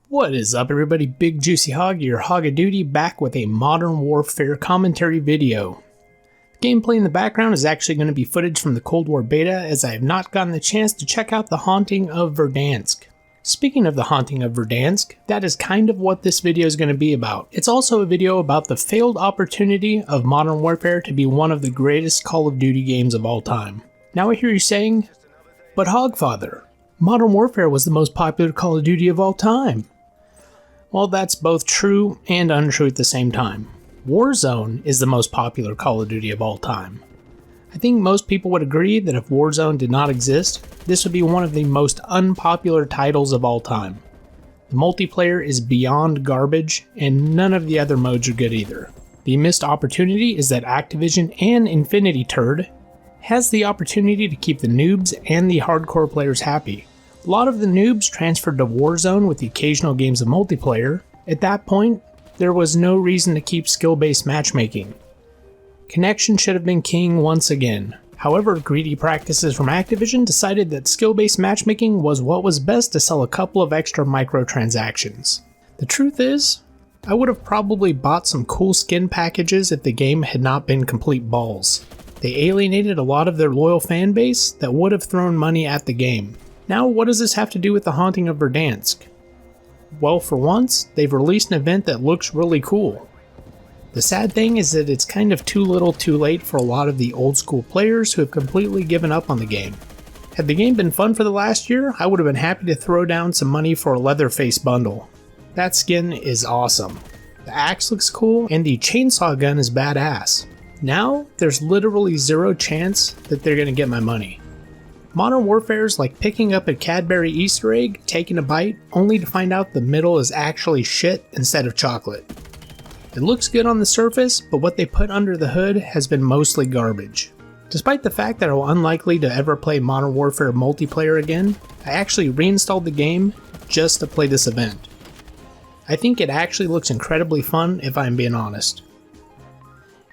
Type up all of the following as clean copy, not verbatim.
What is up, everybody? Big Juicy Hog, your Hog of Duty, back with a Modern Warfare commentary video. The gameplay in the background is actually going to be footage from the Cold War beta, as I have not gotten the chance to check out the Haunting of Verdansk. Speaking of the Haunting of Verdansk, that is kind of what this video is going to be about. It's also a video about the failed opportunity of Modern Warfare to be one of the greatest Call of Duty games of all time. Now I hear you saying, but Hogfather, Modern Warfare was the most popular Call of Duty of all time. Well, that's both true and untrue at the same time. Warzone is the most popular Call of Duty of all time. I think most people would agree that if Warzone did not exist, this would be one of the most unpopular titles of all time. The multiplayer is beyond garbage, and none of the other modes are good either. The missed opportunity is that Activision and Infinity Turd has the opportunity to keep the noobs and the hardcore players happy. A lot of the noobs transferred to Warzone with the occasional games of multiplayer. At that point, there was no reason to keep skill-based matchmaking. Connection should have been king once again. However, greedy practices from Activision decided that skill-based matchmaking was what was best to sell a couple of extra microtransactions. The truth is, I would have probably bought some cool skin packages if the game had not been complete balls. They alienated a lot of their loyal fan base that would have thrown money at the game. Now, what does this have to do with the Haunting of Verdansk? Well, for once, they've released an event that looks really cool. The sad thing is that it's kind of too little too late for a lot of the old school players who have completely given up on the game. Had the game been fun for the last year, I would have been happy to throw down some money for a Leatherface bundle. That skin is awesome. The axe looks cool, and the chainsaw gun is badass. Now, there's literally zero chance that they're going to get my money. Modern Warfare is like picking up a Cadbury Easter egg, taking a bite, only to find out the middle is actually shit instead of chocolate. It looks good on the surface, but what they put under the hood has been mostly garbage. Despite the fact that I'm unlikely to ever play Modern Warfare multiplayer again, I actually reinstalled the game just to play this event. I think it actually looks incredibly fun if I'm being honest.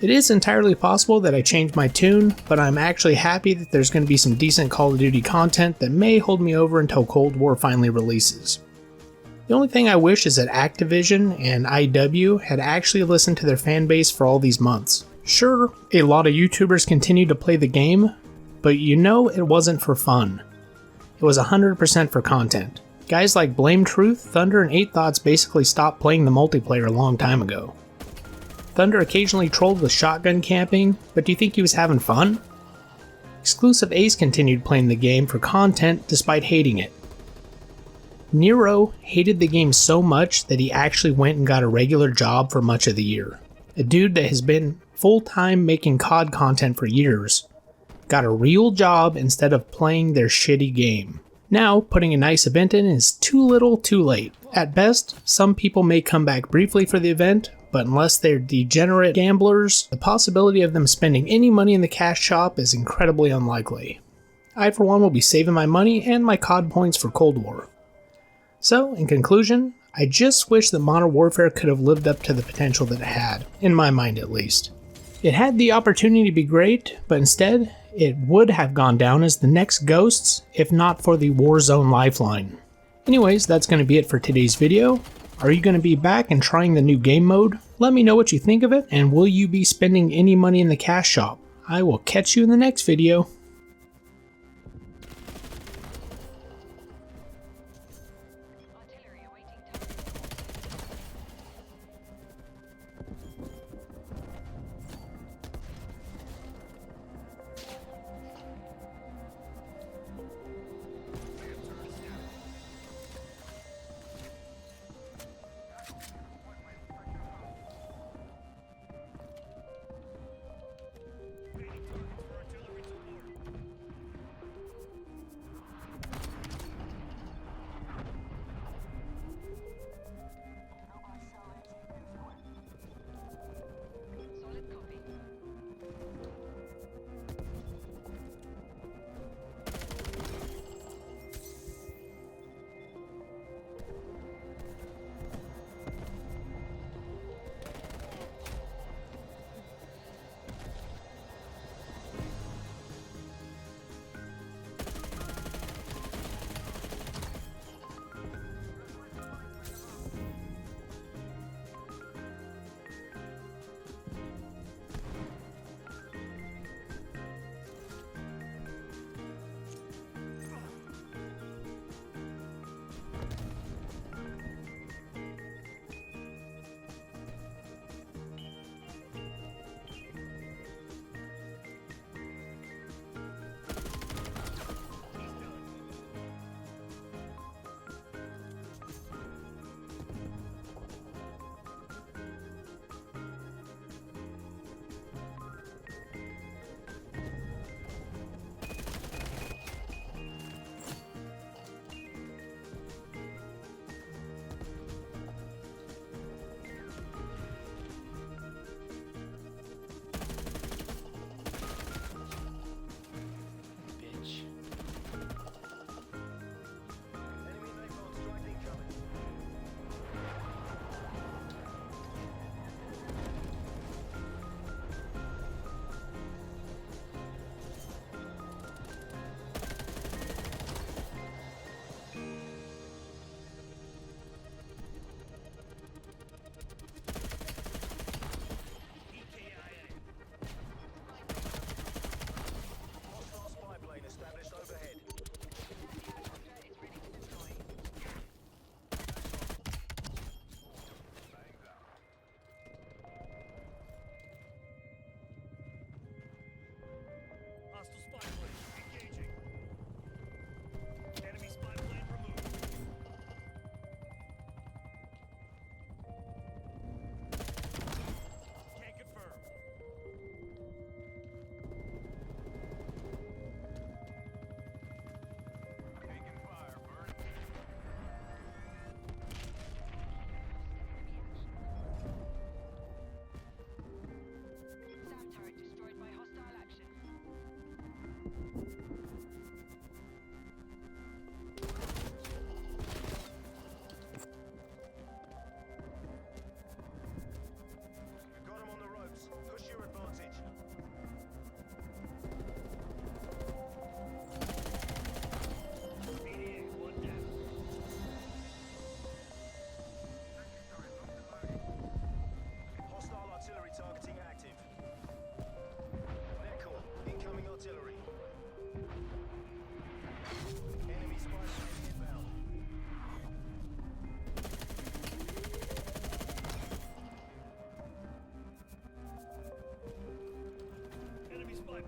It is entirely possible that I changed my tune, but I'm actually happy that there's going to be some decent Call of Duty content that may hold me over until Cold War finally releases. The only thing I wish is that Activision and IW had actually listened to their fanbase for all these months. Sure, a lot of YouTubers continue to play the game, but you know it wasn't for fun. It was 100% for content. Guys like Blame Truth, Thunder, and 8 Thoughts basically stopped playing the multiplayer a long time ago. Thunder occasionally trolled with shotgun camping, but do you think he was having fun? Exclusive Ace continued playing the game for content despite hating it. Nero hated the game so much that he actually went and got a regular job for much of the year. A dude that has been full-time making CoD content for years got a real job instead of playing their shitty game. Now, putting a nice event in is too little too late. At best, some people may come back briefly for the event, but unless they're degenerate gamblers, the possibility of them spending any money in the cash shop is incredibly unlikely. I, for one, will be saving my money and my CoD points for Cold War. So, in conclusion, I just wish that Modern Warfare could have lived up to the potential that it had, in my mind at least. It had the opportunity to be great, but instead, it would have gone down as the next Ghosts, if not for the Warzone lifeline. Anyways, that's going to be it for today's video. Are you going to be back and trying the new game mode? Let me know what you think of it, and will you be spending any money in the cash shop? I will catch you in the next video.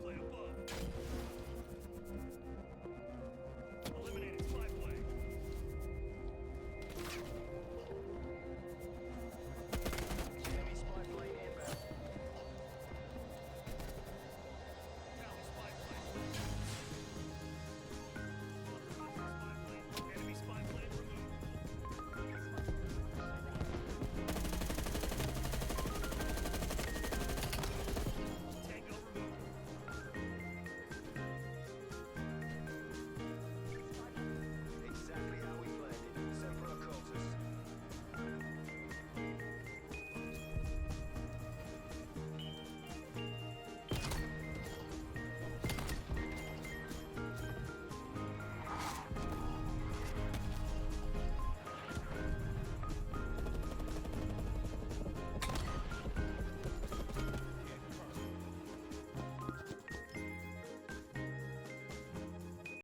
play up